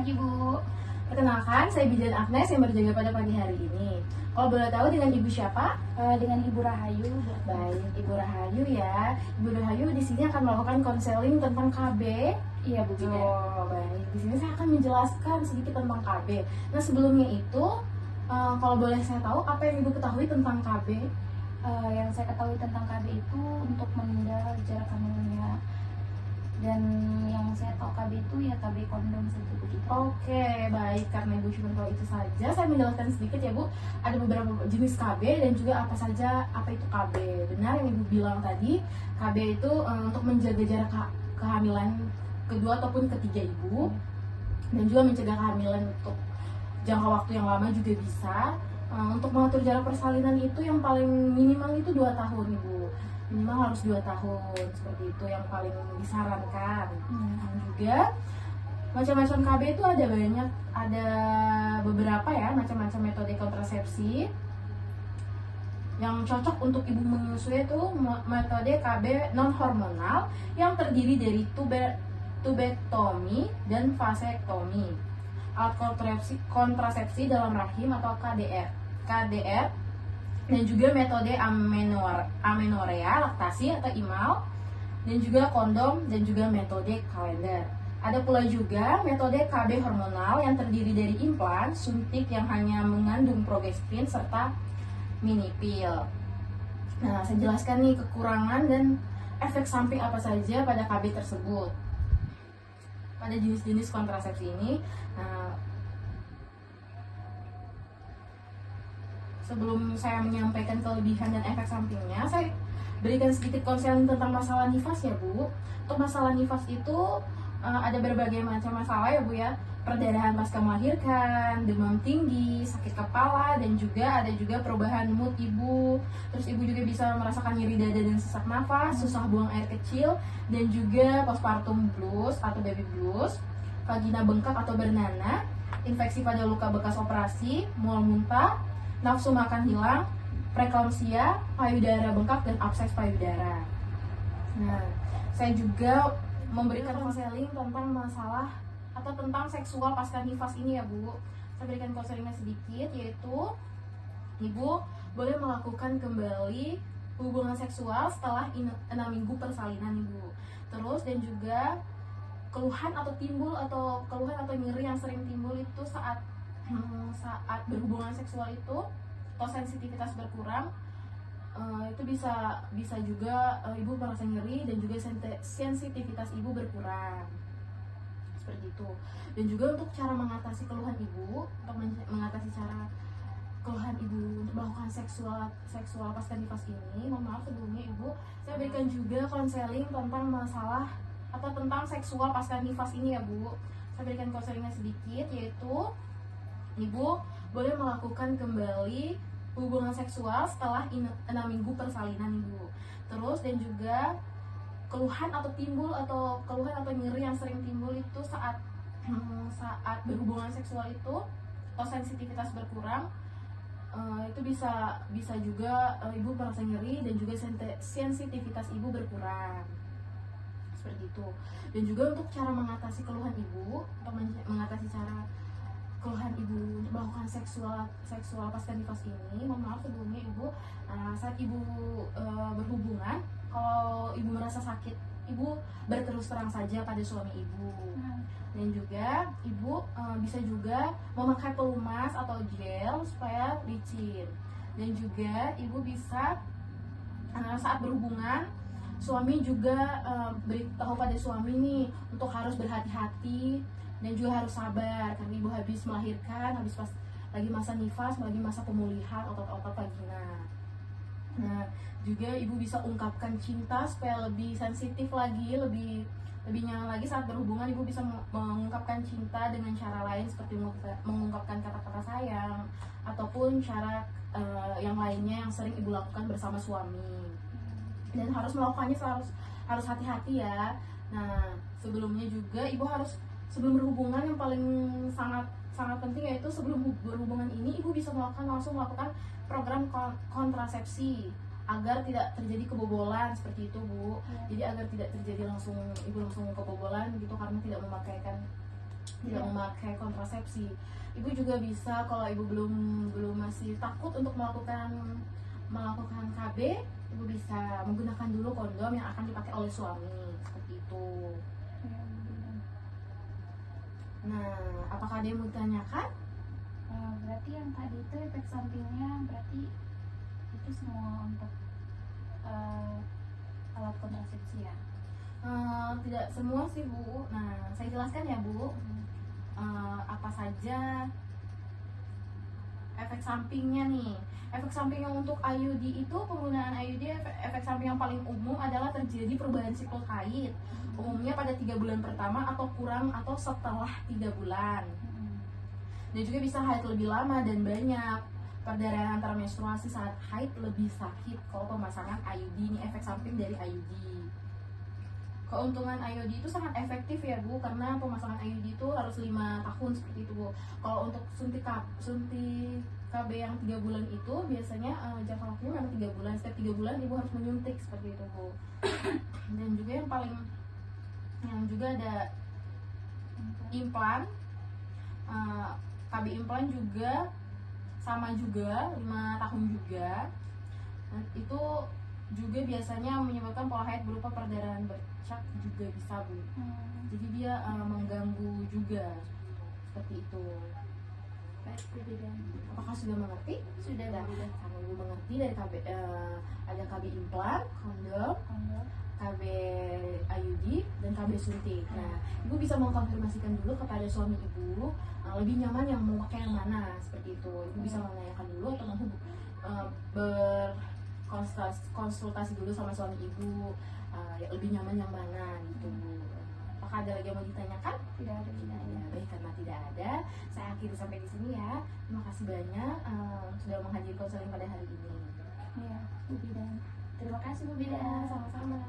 pagi, Bu. Perkenalkan, saya Bidan Agnes yang berjaga pada pagi hari ini. Kalau boleh tahu dengan Ibu siapa? Dengan Ibu Rahayu, Bu. Baik, Ibu Rahayu ya. Ibu Rahayu di sini akan melakukan konseling tentang KB. Iya, Bu Bidan. Oh, baik. Di sini saya akan menjelaskan sedikit tentang KB. Nah, sebelumnya itu, kalau boleh saya tahu, apa yang Ibu ketahui tentang KB? Yang saya ketahui tentang KB itu untuk menunda jarak hamilnya. Dan yang saya tahu KB itu ya KB kondom saja, Bu Bidan. Oke, baik. Karena Ibu cuma tahu itu saja, saya menjelaskan sedikit ya, Bu. Ada beberapa jenis KB dan juga apa saja apa itu KB. Benar yang Ibu bilang tadi, KB itu untuk menjaga jarak kehamilan kedua ataupun ketiga Ibu, dan juga mencegah kehamilan untuk jangka waktu yang lama juga bisa. Untuk mengatur jarak persalinan itu yang paling minimal itu 2 tahun, Ibu. Minimal harus 2 tahun, seperti itu yang paling disarankan. Dan juga macam-macam KB itu ada banyak, ada beberapa ya macam-macam metode kontrasepsi yang cocok untuk ibu menyusui itu metode KB non hormonal yang terdiri dari tubektomi dan vasektomi, alat kontrasepsi dalam rahim atau KDR, dan juga metode amenorea, laktasi atau IMAL, dan juga kondom, dan juga metode kalender. Ada pula juga metode KB hormonal yang terdiri dari implan, suntik yang hanya mengandung progestin, serta mini pil. Nah, saya jelaskan nih kekurangan dan efek samping apa saja pada KB tersebut. Pada jenis-jenis kontrasepsi ini, sebelum saya menyampaikan kelebihan dan efek sampingnya, saya berikan sedikit konseling tentang masalah nifas ya, Bu. Untuk masalah nifas itu ada berbagai macam masalah ya, Bu ya. Perdarahan pasca melahirkan, demam tinggi, sakit kepala, dan juga ada juga perubahan mood ibu. Terus ibu juga bisa merasakan nyeri dada dan sesak nafas, susah buang air kecil, dan juga postpartum blues atau baby blues, vagina bengkak atau bernanah, infeksi pada luka bekas operasi, mual muntah, nafsu makan hilang, preeklamsia, payudara bengkak, dan abses payudara. Nah, saya juga memberikan konseling tentang masalah atau tentang seksual pasca nifas ini ya, Bu. Saya berikan konselingnya sedikit, yaitu ibu boleh melakukan kembali hubungan seksual setelah 6 minggu persalinan, Ibu. Terus dan juga keluhan atau nyeri yang sering timbul itu saat berhubungan seksual itu, atau sensitivitas berkurang, itu bisa juga ibu merasa nyeri dan juga sensitivitas ibu berkurang, seperti itu. Dan juga untuk cara mengatasi keluhan ibu, untuk melakukan seksual pasca nifas ini, mohon maaf sebelumnya Ibu, saya berikan juga konseling tentang masalah atau tentang seksual pasca nifas ini ya, Bu. Saya berikan konselingnya sedikit, yaitu Ibu boleh melakukan kembali hubungan seksual setelah 6 minggu persalinan, Ibu. Terus dan juga keluhan atau nyeri yang sering timbul itu saat berhubungan seksual itu, atau sensitivitas berkurang, itu bisa juga ibu merasa nyeri dan juga sensitivitas ibu berkurang, seperti itu. Dan juga untuk cara mengatasi keluhan ibu, untuk melakukan seksual pasca nifas ini, mohon maaf sebelumnya Ibu, saat Ibu berhubungan, kalau Ibu merasa sakit, Ibu berterus terang saja pada suami Ibu. Dan juga Ibu bisa juga memakai pelumas atau gel supaya licin. Dan juga Ibu bisa saat berhubungan, suami juga beritahu pada suami nih untuk harus berhati-hati dan juga harus sabar karena ibu habis melahirkan, habis pas lagi masa nifas, lagi masa pemulihan otot-otot vagina. Nah, juga ibu bisa ungkapkan cinta supaya lebih sensitif lagi, lebih nyaman lagi saat berhubungan. Ibu bisa mengungkapkan cinta dengan cara lain seperti mengungkapkan kata-kata sayang ataupun cara yang lainnya yang sering ibu lakukan bersama suami. Dan harus melakukannya harus hati-hati ya. Nah, sebelumnya juga ibu harus, sebelum berhubungan, yang paling sangat penting yaitu sebelum berhubungan ini ibu bisa langsung melakukan program kontrasepsi agar tidak terjadi kebobolan, seperti itu, Bu. Jadi agar tidak terjadi ibu langsung kebobolan gitu karena tidak memakaikan tidak memakai kontrasepsi. Ibu juga bisa, kalau ibu belum masih takut untuk melakukan KB, ibu bisa menggunakan dulu kondom yang akan dipakai oleh suami, seperti itu. Ya, Bu Bidan. Nah, apakah ada yang mau ditanyakan? Berarti yang tadi itu efek sampingnya berarti itu semua untuk alat kontrasepsi ya? Tidak semua sih Bu. Nah, saya jelaskan ya Bu. Apa saja efek sampingnya nih. Efek samping yang untuk IUD itu, penggunaan IUD, efek samping yang paling umum adalah terjadi perubahan siklus haid, umumnya pada 3 bulan pertama atau kurang atau setelah 3 bulan. Dan juga bisa haid lebih lama dan banyak. Perdarahan antara menstruasi saat haid lebih sakit kalau pemasangan IUD. Ini efek samping dari IUD. Keuntungan IUD itu sangat efektif ya Bu, karena pemasangan IUD itu harus 5 tahun seperti itu Bu. Kalau untuk suntik KB yang 3 bulan itu biasanya jangka waktunya memang 3 bulan. Setiap 3 bulan Ibu harus menyuntik seperti itu Bu. Dan juga yang juga ada implan. KB implan juga sama juga 5 tahun juga. Nah, itu juga biasanya menyebabkan pola haid berupa perdarahan bercak juga bisa Bu. Jadi dia mengganggu juga seperti itu. Baik, Bu Bidan. Apakah sudah mengerti? Sudah, Bu Bidan. Karena Ibu mengerti dari ada KB implan, kondom, KB IUD, dan KB suntik. Nah, Ibu bisa mengkonfirmasikan dulu kepada suami Ibu lebih nyaman yang mau pakai yang mana, seperti itu. Ibu bisa menanyakan dulu atau mau berkonsultasi dulu sama suami Ibu lebih nyaman yang mana gitu. Apakah ada lagi yang mau ditanyakan? Tidak ada, tidak ada. Ya, baik, karena tidak ada, saya akhiri sampai di sini ya. Terima kasih banyak sudah menghadiri konseling pada hari ini. Ya, Bu Bidan. Terima kasih Bu Ya, Bidan. sama-sama.